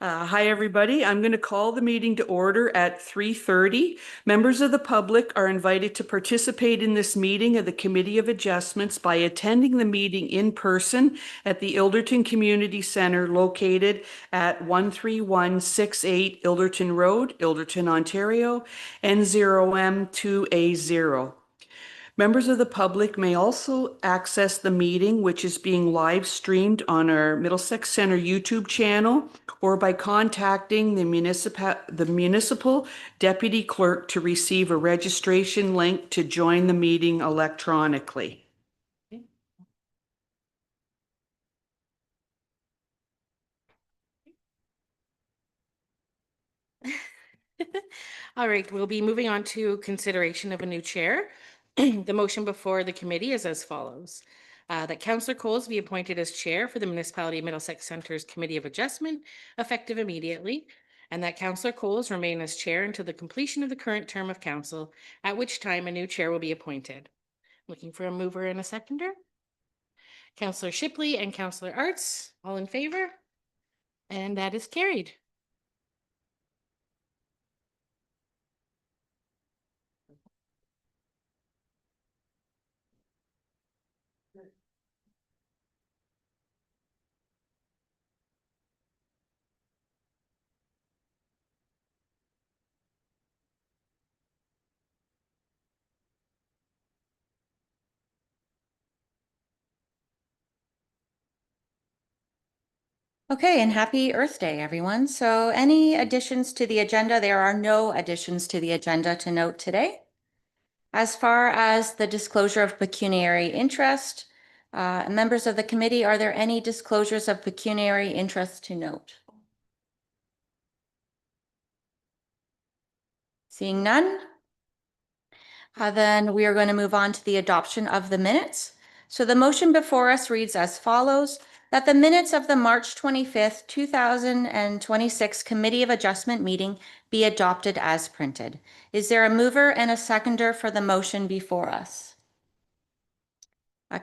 Hi, everybody. I'm going to call the meeting to order at 3:30. Members of the public are invited to participate in this meeting of the Committee of Adjustments by attending the meeting in person at the Ilderton Community Centre located at 13168 Ilderton Road, Ilderton, Ontario, N0M2A0. Members of the public may also access the meeting, which is being live streamed on our Middlesex Centre YouTube channel, or by contacting the municipal deputy clerk to receive a registration link to join the meeting electronically. All right, we'll be moving on to consideration of a new chair. The motion before the committee is as follows. That Councillor Coles be appointed as chair for the Municipality of Middlesex Centre's Committee of Adjustment, effective immediately, and that Councillor Coles remain as chair until the completion of the current term of council, at which time a new chair will be appointed. Looking for a mover and a seconder. Councillor Shipley and Councillor Arts, all in favor? And that is carried. Okay, and happy Earth Day, everyone. So any additions to the agenda? There are no additions to the agenda to note today. As far as the disclosure of pecuniary interest, members of the committee, are there any disclosures of pecuniary interest to note? Seeing none, then we are going to move on to the adoption of the minutes. So the motion before us reads as follows: that the minutes of the March 25th, 2026 Committee of Adjustment meeting be adopted as printed. Is there a mover and a seconder for the motion before us?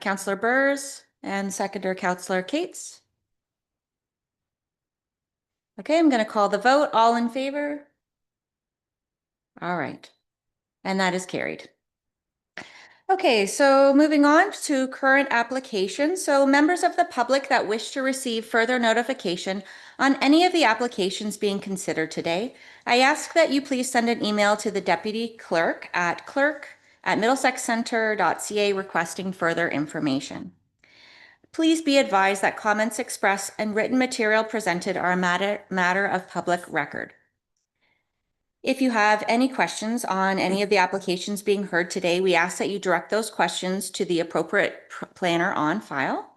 Councillor Burrs and seconder Councillor Cates. Okay, I'm going to call the vote. All in favor? All right, and that is carried. Okay, so moving on to current applications. So members of the public that wish to receive further notification on any of the applications being considered today, I ask that you please send an email to the deputy clerk at clerk@middlesexcentre.ca requesting further information. Please be advised that comments expressed and written material presented are a matter of public record. If you have any questions on any of the applications being heard today, we ask that you direct those questions to the appropriate planner on file.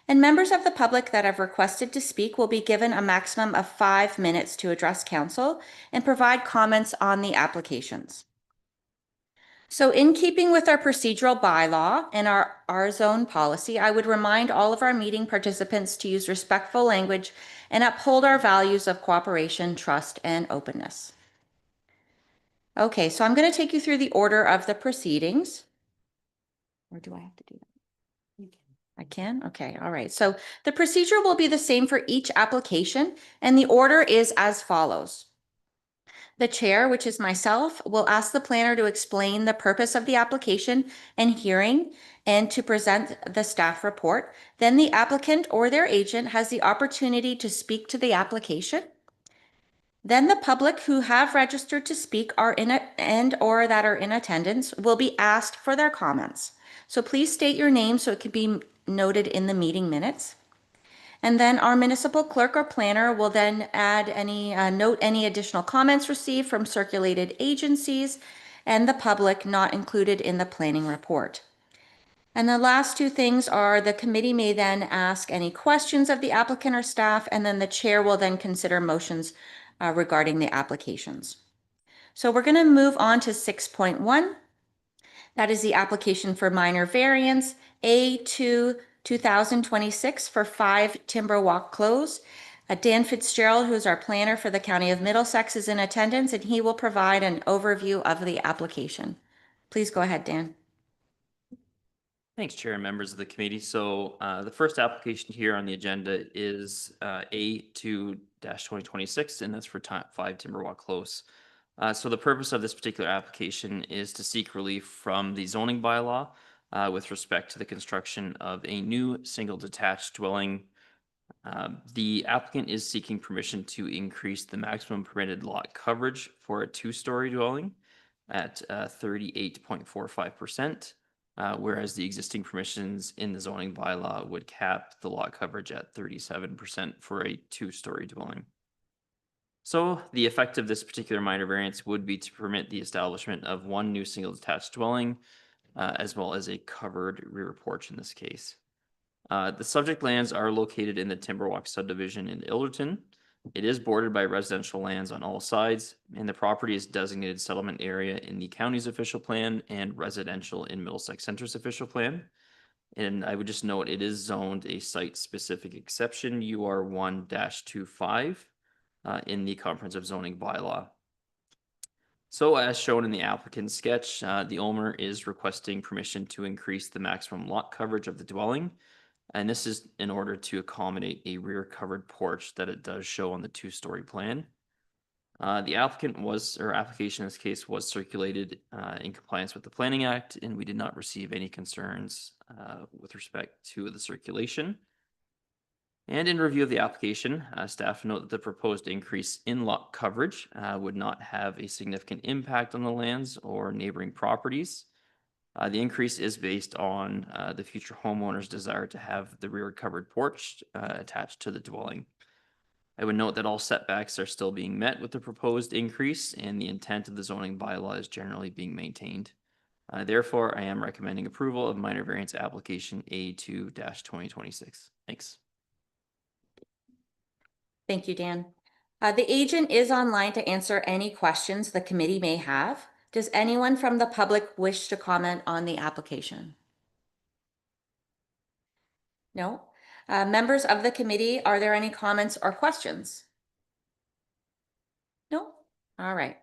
And members of the public that have requested to speak will be given a maximum of 5 minutes to address council and provide comments on the applications. So in keeping with our procedural bylaw and our zone policy, I would remind all of our meeting participants to use respectful language and uphold our values of cooperation, trust, and openness. Okay, so I'm going to take you through the order of the proceedings. Or do I have to do that? You can. I can? Okay, all right. So the procedure will be the same for each application, and the order is as follows. The chair, which is myself, will ask the planner to explain the purpose of the application and hearing and to present the staff report. Then the applicant or their agent has the opportunity to speak to the application. Then the public who have registered to speak or that are in attendance will be asked for their comments. So please state your name so it can be noted in the meeting minutes. And then our municipal clerk or planner will then add note any additional comments received from circulated agencies and the public not included in the planning report. And the last two things are the committee may then ask any questions of the applicant or staff, and then the chair will then consider motions regarding the applications. So we're going to move on to 6.1. That is the application for minor variance A2 2026 for 5 Timber Walk Close. Dan Fitzgerald, who's our planner for the County of Middlesex, is in attendance, and he will provide an overview of the application. Please go ahead, Dan. Thanks, Chair and members of the committee. So the first application here on the agenda is A2 A2-2026, and that's for 5 Timberwalk Close. So the purpose of this particular application is to seek relief from the zoning bylaw with respect to the construction of a new single detached dwelling. The applicant is seeking permission to increase the maximum permitted lot coverage for a two-story dwelling at 38.45%, whereas the existing permissions in the zoning bylaw would cap the lot coverage at 37% for a two-story dwelling. So the effect of this particular minor variance would be to permit the establishment of one new single detached dwelling, as well as a covered rear porch in this case. The subject lands are located in the Timberwalk subdivision in Ilderton. It is bordered by residential lands on all sides, and the property is designated settlement area in the county's official plan and residential in Middlesex Center's official plan. And I would just note it is zoned a site-specific exception, UR 1-25, in the comprehensive zoning bylaw. So as shown in the applicant's sketch, the owner is requesting permission to increase the maximum lot coverage of the dwelling. And this is in order to accommodate a rear covered porch that it does show on the two-story plan. The application in this case was circulated in compliance with the Planning Act, and we did not receive any concerns with respect to the circulation. And in review of the application, staff note that the proposed increase in lot coverage would not have a significant impact on the lands or neighboring properties. The increase is based on the future homeowner's desire to have the rear covered porch attached to the dwelling. I would note that all setbacks are still being met with the proposed increase, and the intent of the zoning bylaw is generally being maintained. Therefore, I am recommending approval of minor variance application A2-2026. Thanks. Thank you, Dan. The agent is online to answer any questions the committee may have. Does anyone from the public wish to comment on the application? No? Members of the committee, are there any comments or questions? No? All right.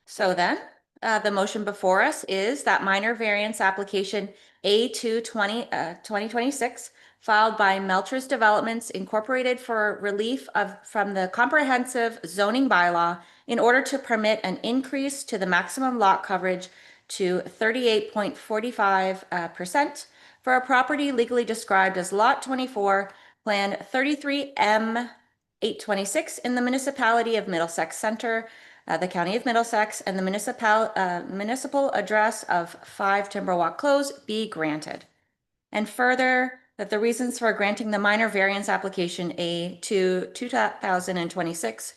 So then, the motion before us is that minor variance application A2-2026 filed by Melchers Developments Incorporated for relief from the comprehensive zoning bylaw in order to permit an increase to the maximum lot coverage to 38.45% for a property legally described as Lot 24, Plan 33M 826 in the municipality of Middlesex Center, the County of Middlesex, and the municipal address of 5 Timberwalk Close be granted. And further, that the reasons for granting the minor variance application A2-2026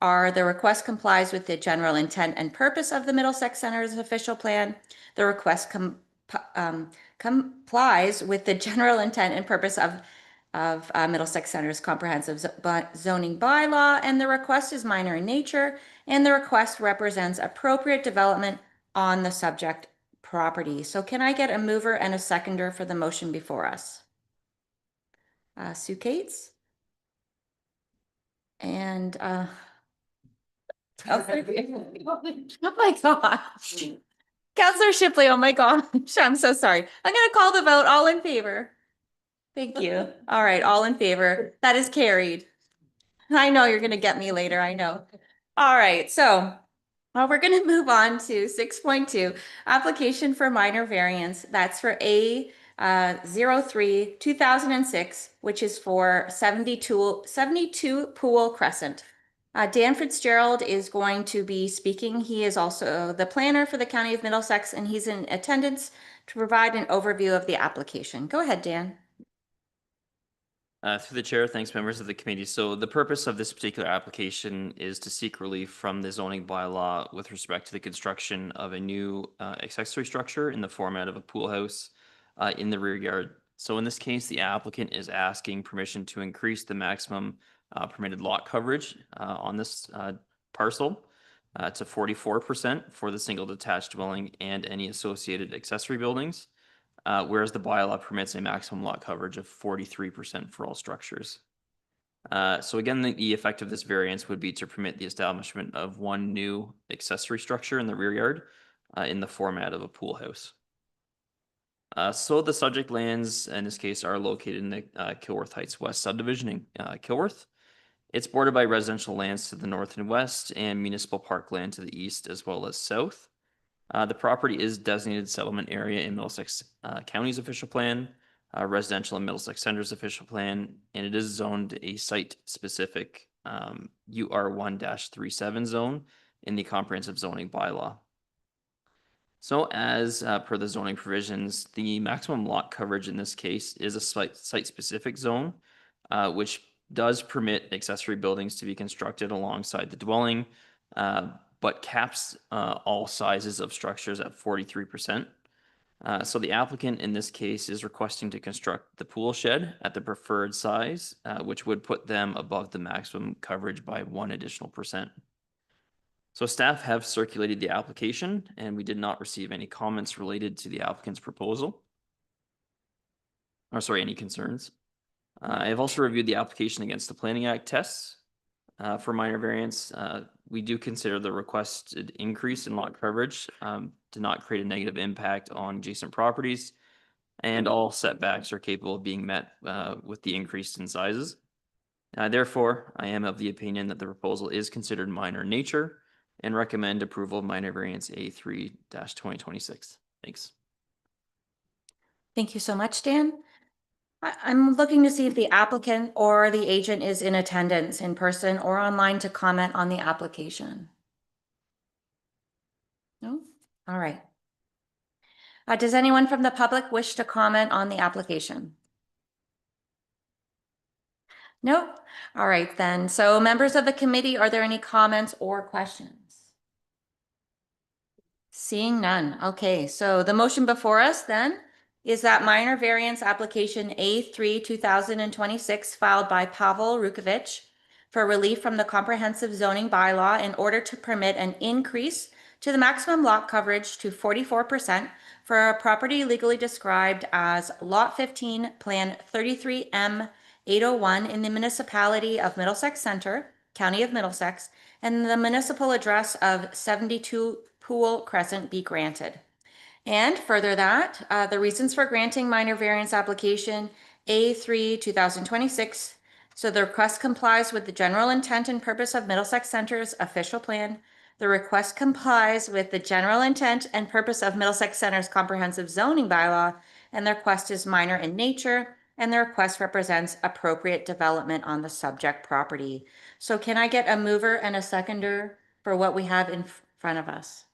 are the request complies with the general intent and purpose of the Middlesex Center's official plan. The request complies with the general intent and purpose of Middlesex Center's comprehensive zoning bylaw, and the request is minor in nature, and the request represents appropriate development on the subject property. So can I get a mover and a seconder for the motion before us? Sue Cates? And oh my gosh. Councillor Shipley, oh my gosh, I'm so sorry. I'm going to call the vote. All in favor? Thank you. All right, all in favor. That is carried. I know you're going to get me later. I know. All right, so we're going to move on to 6.2, application for minor variance. That's for A03-2006, which is for 72 Pool Crescent. Dan Fitzgerald is going to be speaking. He is also the planner for the County of Middlesex, and he's in attendance to provide an overview of the application. Go ahead, Dan. Through the chair, thanks members of the committee. So the purpose of this particular application is to seek relief from the zoning bylaw with respect to the construction of a new accessory structure in the format of a pool house in the rear yard. So in this case, the applicant is asking permission to increase the maximum permitted lot coverage on this parcel to 44% for the single detached dwelling and any associated accessory buildings. Whereas the bylaw permits a maximum lot coverage of 43% for all structures. So again, the effect of this variance would be to permit the establishment of one new accessory structure in the rear yard in the format of a pool house. So the subject lands in this case are located in the Kilworth Heights West subdivision in Kilworth. It's bordered by residential lands to the north and west and municipal parkland to the east as well as south. The property is designated settlement area in Middlesex County's official plan, residential in Middlesex Center's official plan, and it is zoned a site-specific UR1-37 zone in the comprehensive zoning bylaw. So as per the zoning provisions, the maximum lot coverage in this case is a site-specific zone, which does permit accessory buildings to be constructed alongside the dwelling, but caps all sizes of structures at 43%. So the applicant in this case is requesting to construct the pool shed at the preferred size, which would put them above the maximum coverage by 1 additional percent. So staff have circulated the application and we did not receive any comments related to the applicant's proposal. Or sorry, any concerns. I have also reviewed the application against the Planning Act tests. For minor variance, we do consider the requested increase in lot coverage to not create a negative impact on adjacent properties, and all setbacks are capable of being met with the increase in sizes. Therefore, I am of the opinion that the proposal is considered minor in nature and recommend approval of minor variance A3-2026. Thanks. Thank you so much, Dan. I'm looking to see if the applicant or the agent is in attendance in person or online to comment on the application. No? All right. Does anyone from the public wish to comment on the application? No? All right then. So members of the committee, are there any comments or questions? Seeing none. Okay, so the motion before us then is that minor variance application A3-2026 filed by Pavel Rukovich for relief from the comprehensive zoning bylaw in order to permit an increase to the maximum lot coverage to 44% for a property legally described as Lot 15, Plan 33M 801 in the municipality of Middlesex Center, County of Middlesex, and the municipal address of 72 Pool Crescent be granted. And further that, the reasons for granting minor variance application A3-2026. So the request complies with the general intent and purpose of Middlesex Center's official plan. The request complies with the general intent and purpose of Middlesex Center's comprehensive zoning bylaw, and the request is minor in nature, and the request represents appropriate development on the subject property. So can I get a mover and a seconder for what we have in front of us?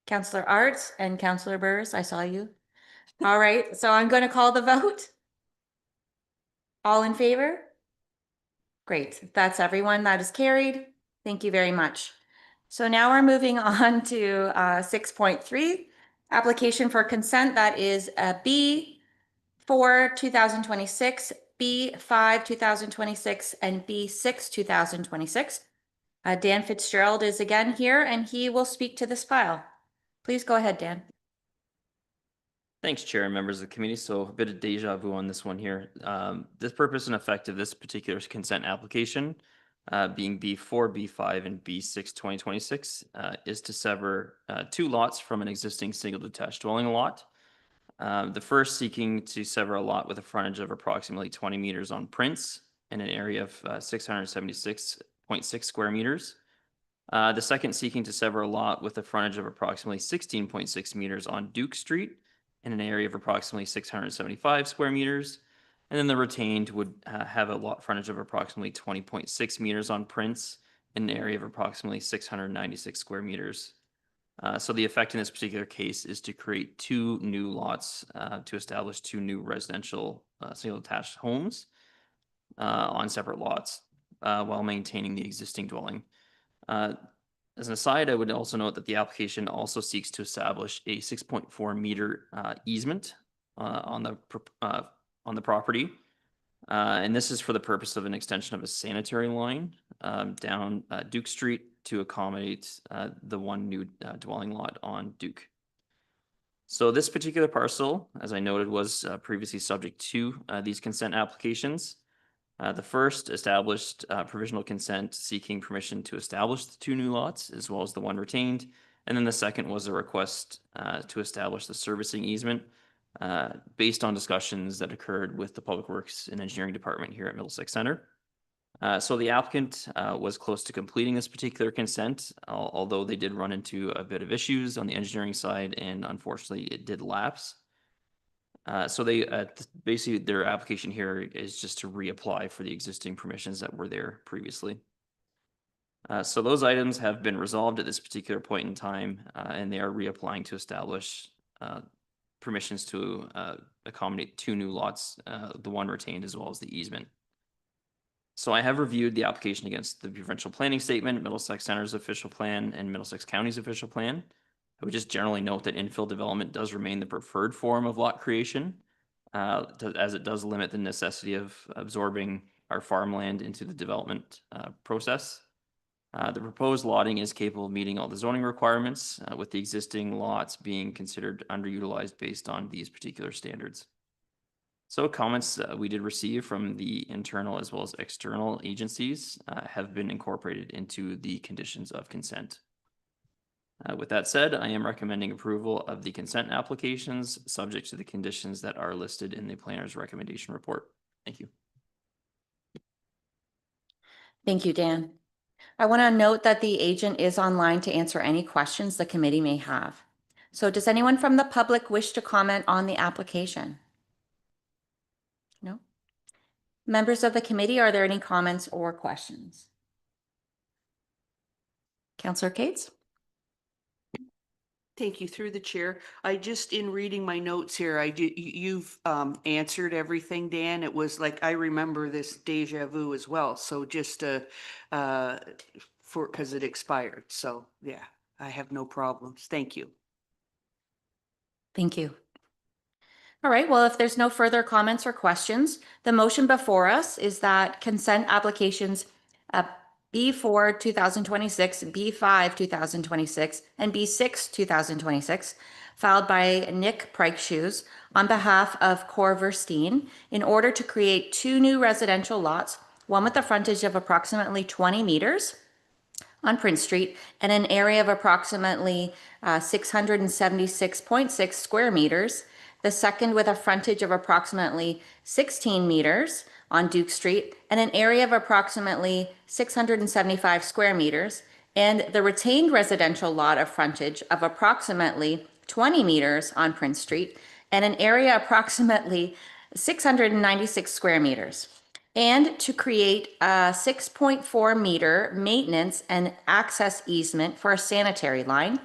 Councillor Arts and Councillor Burrs, I saw you. All right, so I'm going to call the vote. All in favor? Great, that's everyone. That is carried. Thank you very much. So now we're moving on to 6.3, application for consent. That is B4 2026, B5 2026, and B6 2026. Dan Fitzgerald is again here and he will speak to this file. Please go ahead, Dan. Thanks, Chair and members of the committee. So a bit of deja vu on this one here. This purpose and effect of this particular consent application, being B4, B5, and B6 2026, is to sever 2 lots from an existing single detached dwelling lot. The first seeking to sever a lot with a frontage of approximately 20 meters on Prince and an area of 676.6 square meters. The second seeking to sever a lot with a frontage of approximately 16.6 meters on Duke Street in an area of approximately 675 square meters. And then the retained would have a lot frontage of approximately 20.6 meters on Prince in an area of approximately 696 square meters. So the effect in this particular case is to create 2 new lots to establish 2 new residential single detached homes on separate lots while maintaining the existing dwelling. As an aside, I would also note that the application also seeks to establish a 6.4 meter easement on the property. And this is for the purpose of an extension of a sanitary line down Duke Street to accommodate the 1 new dwelling lot on Duke. So this particular parcel, as I noted, was previously subject to these consent applications. The first established provisional consent seeking permission to establish the 2 new lots, as well as the 1 retained. And then the second was a request to establish the servicing easement based on discussions that occurred with the Public Works and Engineering Department here at Middlesex Center. So the applicant was close to completing this particular consent, although they did run into a bit of issues on the engineering side, and unfortunately it did lapse. So they basically their application here is just to reapply for the existing permissions that were there previously. So those items have been resolved at this particular point in time, and they are reapplying to establish permissions to accommodate 2 new lots, the one retained as well as the easement. So I have reviewed the application against the provincial planning statement, Middlesex Center's official plan, and Middlesex County's official plan. I would just generally note that infill development does remain the preferred form of lot creation, as it does limit the necessity of absorbing our farmland into the development process. The proposed lotting is capable of meeting all the zoning requirements, with the existing lots being considered underutilized based on these particular standards. So comments we did receive from the internal as well as external agencies have been incorporated into the conditions of consent. With that said, I am recommending approval of the consent applications, subject to the conditions that are listed in the planner's recommendation report. Thank you. Thank you, Dan. I want to note that the agent is online to answer any questions the committee may have. So does anyone from the public wish to comment on the application? No? Members of the committee, are there any comments or questions? Councillor Cates? Thank you. Through the chair. I just, in reading my notes here, you've answered everything, Dan. It was like, I remember this deja vu as well. So just because it expired. So yeah, I have no problems. Thank you. Thank you. All right, well, if there's no further comments or questions, the motion before us is that consent applications B4 2026, B5 2026, and B6 2026 filed by Nick Preikshoes on behalf of Cor Verstein in order to create 2 new residential lots, one with a frontage of approximately 20 meters on Prince Street and an area of approximately 676.6 square meters. The second with a frontage of approximately 16 meters on Duke Street and an area of approximately 675 square meters. And the retained residential lot of frontage of approximately 20 meters on Prince Street and an area approximately 696 square meters. And to create a 6.4 meter maintenance and access easement for a sanitary line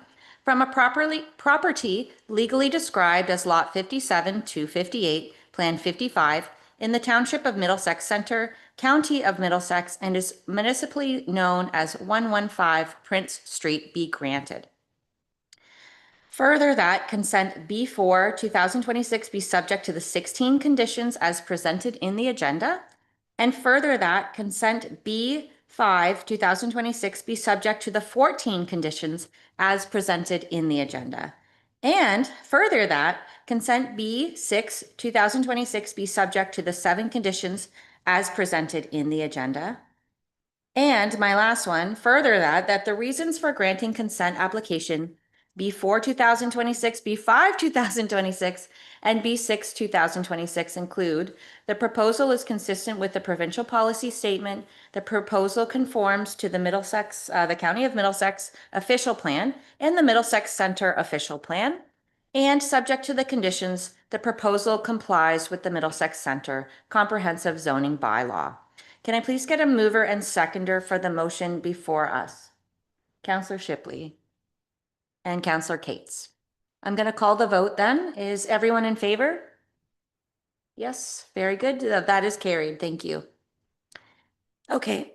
from a property legally described as Lot 57-258, Plan 55, in the Township of Middlesex Center, County of Middlesex, and is municipally known as 115 Prince Street, be granted. Further, that consent B4 2026 be subject to the 16 conditions as presented in the agenda. And further, that consent B5 2026 be subject to the 14 conditions as presented in the agenda. And further, that consent B6 2026 be subject to the 7 conditions as presented in the agenda. And my last one, further, that the reasons for granting consent application B4 2026, B5 2026, and B6 2026 include the proposal is consistent with the provincial policy statement, the proposal conforms to the Middlesex, the County of Middlesex official plan and the Middlesex Center official plan, and subject to the conditions, the proposal complies with the Middlesex Center comprehensive zoning bylaw. Can I please get a mover and seconder for the motion before us? Councillor Shipley and Councillor Cates. I'm going to call the vote then. Is everyone in favor? Yes, very good. That is carried. Thank you. Okay,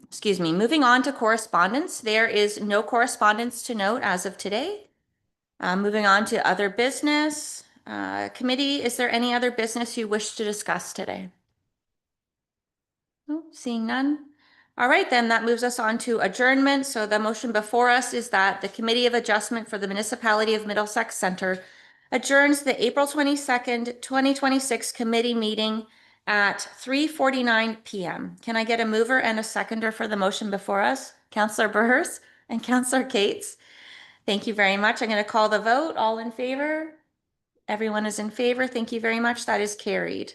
excuse me. Moving on to correspondence. There is no correspondence to note as of today. Moving on to other business. Committee, is there any other business you wish to discuss today? No, seeing none. All right, then that moves us on to adjournment. So the motion before us is that the Committee of Adjustment for the Municipality of Middlesex Center adjourns the April 22nd, 2026 committee meeting at 3:49 p.m. Can I get a mover and a seconder for the motion before us? Councillor Burrs and Councillor Cates. Thank you very much. I'm going to call the vote. All in favor? Everyone is in favor. Thank you very much. That is carried.